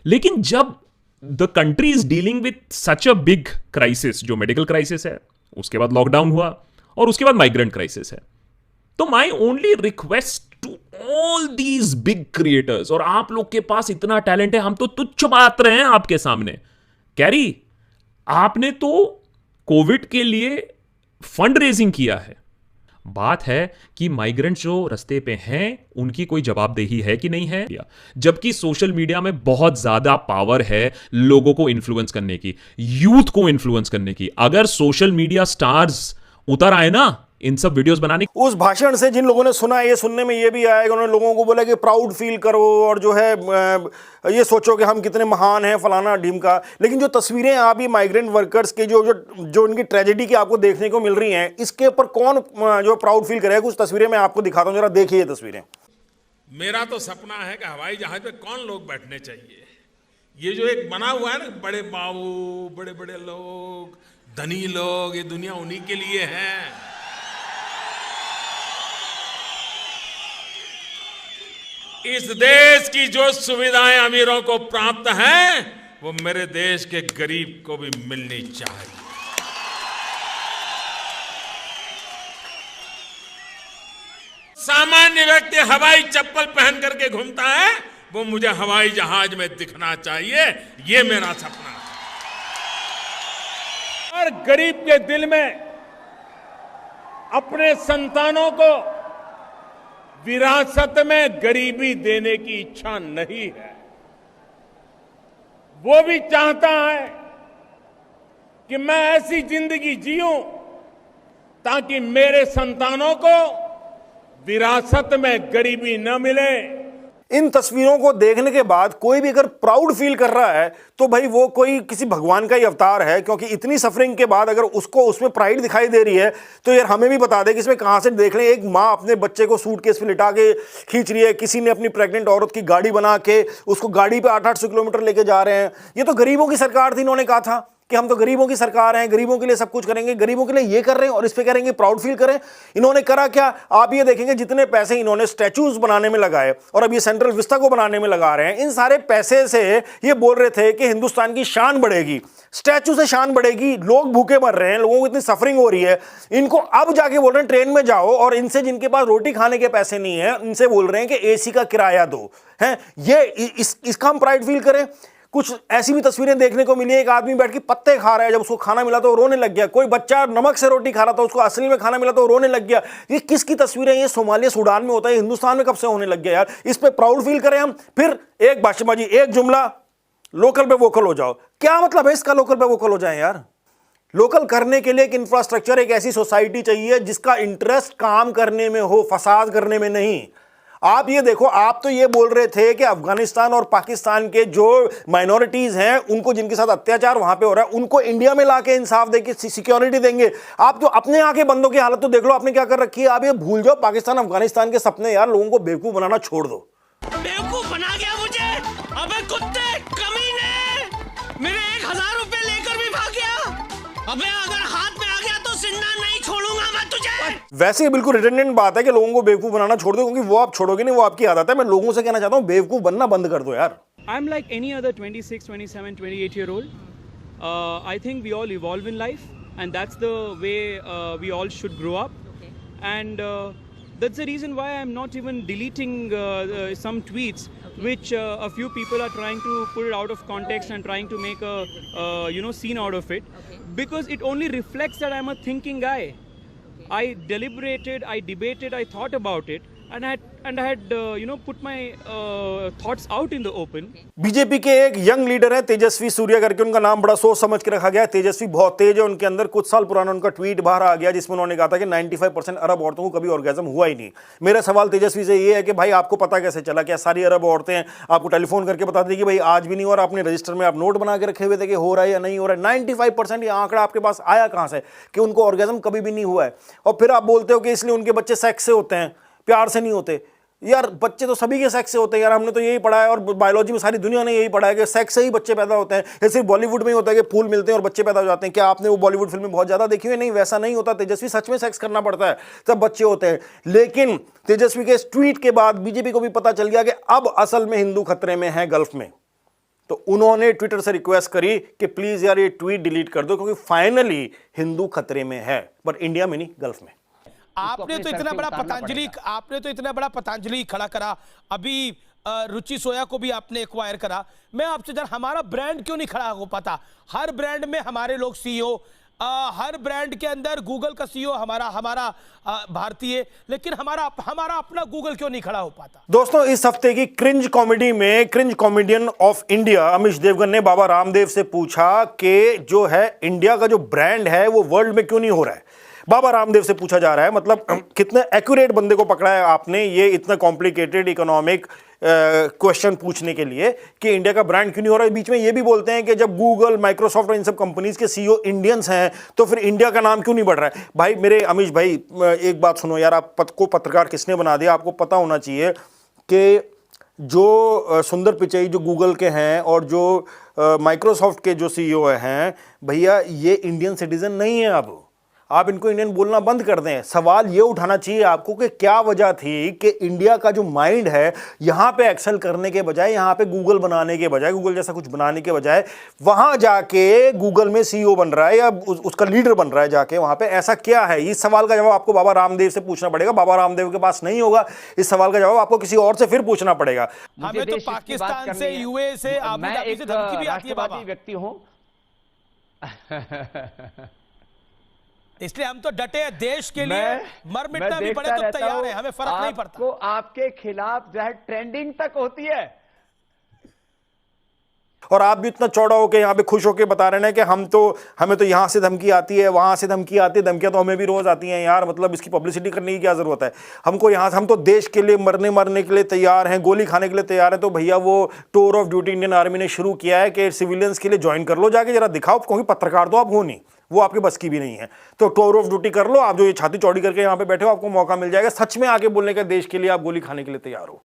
लेकिन जब the country is dealing with such a big crisis, जो मेडिकल क्राइसिस है, उसके बाद लॉकडाउन हुआ और उसके बाद माइग्रेंट क्राइसिस है, तो my only request to all these big creators, और आप लोग के पास इतना टैलेंट है, हम तो तुच्छ मात्र हैं आपके सामने। कैरी, आपने तो कोविड के लिए फंड रेजिंग किया है, बात है कि माइग्रेंट जो रस्ते पे हैं उनकी कोई जवाबदेही है कि नहीं है? जबकि सोशल मीडिया में बहुत ज्यादा पावर है लोगों को इन्फ्लुएंस करने की, यूथ को इन्फ्लुएंस करने की। अगर सोशल मीडिया स्टार्स उतर आए ना इन सब वीडियोस बनाने, उस भाषण से जिन लोगों ने सुना, ये सुनने में ये भी आया कि उन्होंने लोगों को बोला कि प्राउड फील करो और जो है ये सोचो कि हम कितने महान हैं, फलाना ढीमका। लेकिन जो तस्वीरें आप ये माइग्रेंट वर्कर्स के जो उनकी ट्रेजेडी की आपको देखने को मिल रही हैं, इसके ऊपर कौन जो प्राउड फील करेगा? कुछ तस्वीरें मैं आपको दिखाता हूँ, जरा देखिए ये तस्वीरें। मेरा तो सपना है कि हवाई जहाज पे कौन लोग बैठने चाहिए। ये जो एक बना हुआ है ना, बड़े बाबू, बड़े बड़े लोग, धनी लोग, ये दुनिया उन्हीं के लिए है। इस देश की जो सुविधाएं अमीरों को प्राप्त हैं, वो मेरे देश के गरीब को भी मिलनी चाहिए। सामान्य व्यक्ति हवाई चप्पल पहन करके घूमता है, वो मुझे हवाई जहाज में दिखना चाहिए। ये मेरा सपना है। और गरीब के दिल में अपने संतानों को विरासत में गरीबी देने की इच्छा नहीं है। वो भी चाहता है कि मैं ऐसी जिंदगी जीऊं ताकि मेरे संतानों को विरासत में गरीबी न मिले। इन तस्वीरों को देखने के बाद कोई भी अगर प्राउड फील कर रहा है तो भाई वो कोई किसी भगवान का ही अवतार है, क्योंकि इतनी सफरिंग के बाद अगर उसको उसमें प्राइड दिखाई दे रही है तो यार हमें भी बता दे कि इसमें कहां से देख लें। एक माँ अपने बच्चे को सूटकेस में लिटा के खींच रही है, किसी ने अपनी प्रेग्नेंट औरत की गाड़ी बना के उसको गाड़ी पे 800-800 किलोमीटर लेके जा रहे हैं। ये तो गरीबों की सरकार थी, इन्होंने कहा था कि हम तो गरीबों की सरकार हैं, गरीबों के लिए सब कुछ करेंगे, गरीबों के लिए ये कर रहे हैं और इस पे कह रहे हैं प्राउड फील करें। इन्होंने करा क्या? आप ये देखेंगे जितने पैसे इन्होंने स्टैचूज बनाने में लगाए और अब ये सेंट्रल विस्टा को बनाने में लगा रहे हैं, इन सारे पैसे से ये बोल रहे थे कि हिंदुस्तान की शान बढ़ेगी, स्टैचू से शान बढ़ेगी। लोग भूखे मर रहे हैं, लोगों को इतनी सफरिंग हो रही है, इनको अब जाके बोल रहे हैं ट्रेन में जाओ, और इनसे जिनके पास रोटी खाने के पैसे नहीं है इनसे बोल रहे हैं कि एसी का किराया दो। है ये इसका हम प्राइड फील करें? कुछ ऐसी भी तस्वीरें देखने को मिली है, एक आदमी बैठ के पत्ते खा रहा है, जब उसको खाना मिला तो वो रोने लग गया। कोई बच्चा नमक से रोटी खा रहा था, उसको असली में खाना मिला तो वो रोने लग गया। ये किसकी तस्वीरें? ये सोमालिया सूडान में होता है, हिंदुस्तान में कब से होने लग गया यार? इस पे प्राउड फील करें हम? फिर एक भाषाबाजी, एक जुमला, लोकल पे वोकल हो जाओ। क्या मतलब है इसका, लोकल पे वोकल हो जाए यार? लोकल करने के लिए एक इंफ्रास्ट्रक्चर, एक ऐसी सोसाइटी चाहिए जिसका इंटरेस्ट काम करने में हो, फसाद करने में नहीं। आप ये देखो, आप तो ये बोल रहे थे कि अफगानिस्तान और पाकिस्तान के जो माइनॉरिटीज हैं उनको, जिनके साथ अत्याचार वहां पे हो रहा है, उनको इंडिया में लाके इंसाफ देके सिक्योरिटी देंगे। आप तो अपने यहाँ के बंदों की हालत तो देख लो, आपने क्या कर रखी है। आप ये भूल जाओ पाकिस्तान अफगानिस्तान के सपने यार, लोगों को बेवकूफ बनाना छोड़ दो। बेवकूफ बना गया मुझे। अबे कुत्ते कमीने, मेरे 1000 रुपए लेकर भी भाग गया। अबे अगर हाथ में आ गया तो जिंदा नहीं छोड़ूंगा मैं तुझे। वैसे ही बिल्कुल रिडंडेंट बात है कि लोगों को बेवकूफ बनाना छोड़ दो, क्योंकि वो आप छोड़ोगे नहीं, वो आपकी आदत है। मैं लोगों से कहना चाहता हूं बेवकूफ बनना बंद कर दो यार। I'm like any other 26, 27, 28-year-old. I think we all evolve in life, and that's the way we all should grow up. Okay. And that's the reason why I'm not even deleting some tweets, okay, which a few people are trying to put it out of context and trying to make a scene out of it, okay, because it only reflects that I'm a thinking guy. Okay. I deliberated, I debated, I thought about it, and I had put my thoughts out in the open. BJP के एक young leader है तेजस्वी सूर्या करके, उनका नाम बड़ा सोच समझ के रखा गया है। तेजस्वी बहुत तेज है उनके अंदर। कुछ साल पुराना उनका ट्वीट बाहर आ गया जिसमें उन्होंने कहा था कि 95% अरब औरतों को कभी ऑर्गेजम हुआ ही नहीं। मेरा सवाल तेजस्वी से ये है कि भाई आपको पता कैसे चला? क्या सारी अरब औरतें आपको टेलीफोन करके बता दी कि भाई आज भी नहीं हो रहा, अपने रजिस्टर में आप नोट बना के रखे हुए थे कि हो रहा है या नहीं हो रहा है? 95% ये आंकड़ा आपके पास आया कहां से कि उनको ऑर्गेजम कभी भी नहीं हुआ है? और फिर आप बोलते हो कि इसलिए उनके बच्चे सेक्स से होते हैं, प्यार से नहीं होते। यार बच्चे तो सभी के सेक्स से होते हैं यार, हमने तो यही पढ़ा है और बायोलॉजी में सारी दुनिया ने यही पढ़ा है कि सेक्स से ही बच्चे पैदा होते हैं। ये सिर्फ बॉलीवुड में ही होता है कि फूल मिलते हैं और बच्चे पैदा हो जाते हैं। क्या आपने वो बॉलीवुड फिल्में बहुत ज़्यादा देखी हुई? नहीं, वैसा नहीं होता तेजस्वी, सच में सेक्स करना पड़ता है तब बच्चे होते हैं। लेकिन तेजस्वी के इस ट्वीट के बाद बीजेपी को भी पता चल गया कि अब असल में हिंदू खतरे में है गल्फ में। तो उन्होंने ट्विटर से रिक्वेस्ट करी कि प्लीज यार ये ट्वीट डिलीट कर दो, क्योंकि फाइनली हिंदू खतरे में है, पर इंडिया में नहीं, गल्फ में। आपने तो इतना बड़ा पतंजलि खड़ा करा, अभी रुचि सोया को भी आपने एक्वायर करा। मैं आपसे जान, हमारा ब्रांड क्यों नहीं खड़ा हो पाता? हर ब्रांड में हमारे लोग सीईओ, हर ब्रांड के अंदर गूगल का सीईओ हमारा भारतीय, लेकिन हमारा अपना गूगल क्यों नहीं खड़ा हो पाता? दोस्तों, इस हफ्ते की क्रिंज कॉमेडी में cringe comedian of India Amish Devgan ने बाबा रामदेव से पूछा कि जो है इंडिया का जो ब्रांड है वो वर्ल्ड में क्यों नहीं हो रहा है। बाबा रामदेव से पूछा जा रहा है, मतलब कितने एक्यूरेट बंदे को पकड़ा है आपने ये इतना कॉम्प्लिकेटेड इकोनॉमिक क्वेश्चन पूछने के लिए कि इंडिया का ब्रांड क्यों नहीं हो रहा है। बीच में ये भी बोलते हैं कि जब गूगल, माइक्रोसॉफ्ट और इन सब कंपनीज के सीईओ इंडियंस हैं तो फिर इंडिया का नाम क्यों नहीं बढ़ रहा है। भाई मेरे अमीश भाई, एक बात सुनो यार, आप को पत्रकार किसने बना दिया? आपको पता होना चाहिए कि जो सुंदर पिचई जो गूगल के हैं और जो माइक्रोसॉफ्ट के जो सीईओ हैं, भैया ये इंडियन सिटीजन नहीं है। अब आप इनको इंडियन बोलना बंद कर दें। सवाल ये उठाना चाहिए आपको कि क्या वजह थी कि इंडिया का जो माइंड है यहाँ पे एक्सेल करने के बजाय, यहाँ पे गूगल बनाने के बजाय, गूगल जैसा कुछ बनाने के बजाय वहाँ जाके गूगल में सीईओ बन रहा है या उसका लीडर बन रहा है जाके वहाँ पे। ऐसा क्या है? इस सवाल का जवाब आपको बाबा रामदेव से पूछना पड़ेगा। बाबा रामदेव के पास नहीं होगा, इस सवाल का जवाब आपको किसी और से फिर पूछना पड़ेगा। हमें तो पाकिस्तान से, यूए से, आबू धाबी से धमकी भी आती है बाबा। व्यक्ति हूं, इसलिए हम तो डटे हैं देश के लिए, मर मिटना भी पड़े तो तैयार है, हमें फर्क नहीं पड़ता। आपको आपके खिलाफ जो है ट्रेंडिंग तक होती है, और आप भी इतना चौड़ा होकर यहाँ पे खुश होकर बता रहे हैं कि हमें तो यहाँ से धमकी आती है, वहाँ से धमकी आती है। धमकियाँ तो हमें भी रोज आती हैं यार, मतलब इसकी पब्लिसिटी करने की क्या जरूरत है? हमको यहाँ से, हम तो देश के लिए मरने के लिए तैयार हैं, गोली खाने के लिए तैयार हैं। तो भैया वो tour of duty Indian army ने शुरू किया है कि सिविलियंस के लिए ज्वाइन कर लो, जाके जरा दिखाओ, क्योंकि पत्रकार तो आप हो नहीं, वो आपके बस की भी नहीं है। तो टूर ऑफ ड्यूटी कर लो, आप जो ये छाती चौड़ी करके यहाँ पे बैठे हो, आपको मौका मिल जाएगा सच में आके बोलने का, देश के लिए आप गोली खाने के लिए तैयार हो।